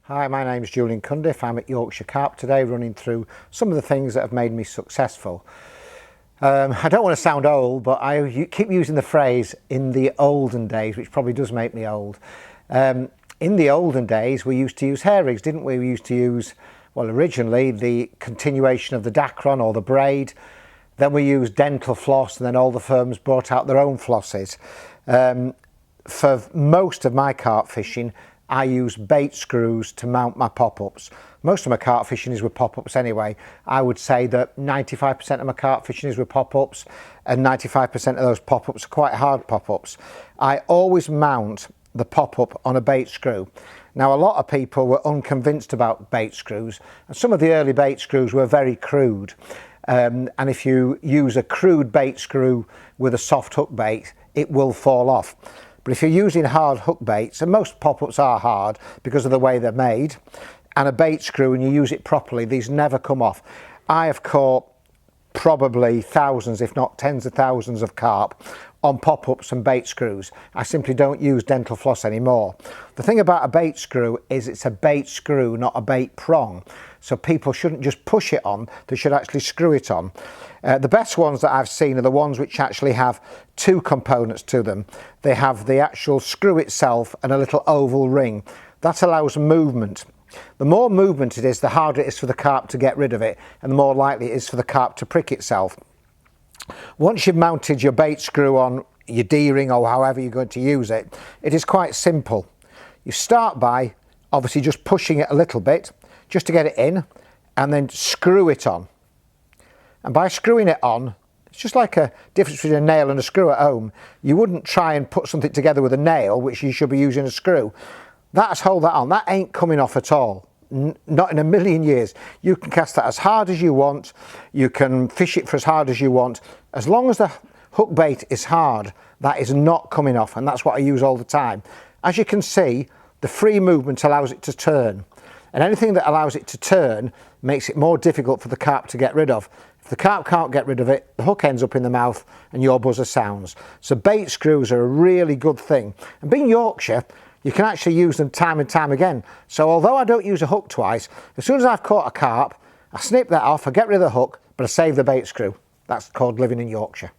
Hi, my name's Julian Cundiff. I'm at Yorkshire Carp today, running through some of the things that have made me successful. I don't want to sound old, but I keep using the phrase "in the olden days," which probably does make me old. In the olden days, we used to use hair rigs, didn't we? We used to use, well, originally the continuation of the Dacron or the braid. Then we used dental floss, and then all the firms brought out their own flosses. For most of my carp fishing, I use bait screws to mount my pop-ups. Most of my carp fishing is with pop-ups anyway. I would say that 95% of my carp fishing is with pop-ups, and 95% of those pop-ups are quite hard pop-ups. I always mount the pop-up on a bait screw. Now, a lot of people were unconvinced about bait screws, and some of the early bait screws were very crude. And if you use a crude bait screw with a soft hook bait, it will fall off. But if you're using hard hook baits, and most pop-ups are hard because of the way they're made, and a bait screw and you use it properly, these never come off. I have caught probably thousands, if not tens of thousands of carp on pop-ups and bait screws. I simply don't use dental floss anymore. The thing about a bait screw is it's a bait screw, not a bait prong. So people shouldn't just push it on, they should actually screw it on. The best ones that I've seen are the ones which actually have two components to them. They have the actual screw itself and a little oval ring. That allows movement. The more movement it is, the harder it is for the carp to get rid of it, and the more likely it is for the carp to prick itself. Once you've mounted your bait screw on your D-ring or however you're going to use it, it is quite simple. You start by obviously just pushing it a little bit, just to get it in, and then screw it on. And by screwing it on, it's just like a difference between a nail and a screw at home. You wouldn't try and put something together with a nail, which you should be using a screw. That's hold that on. That ain't coming off at all. Not in a million years. You can cast that as hard as you want. You can fish it for as hard as you want. As long as the hook bait is hard, that is not coming off, and that's what I use all the time. As you can see, the free movement allows it to turn. And anything that allows it to turn makes it more difficult for the carp to get rid of. If the carp can't get rid of it, the hook ends up in the mouth and your buzzer sounds. So bait screws are a really good thing. And being Yorkshire, you can actually use them time and time again. So although I don't use a hook twice, as soon as I've caught a carp, I snip that off, I get rid of the hook, but I save the bait screw. That's called living in Yorkshire.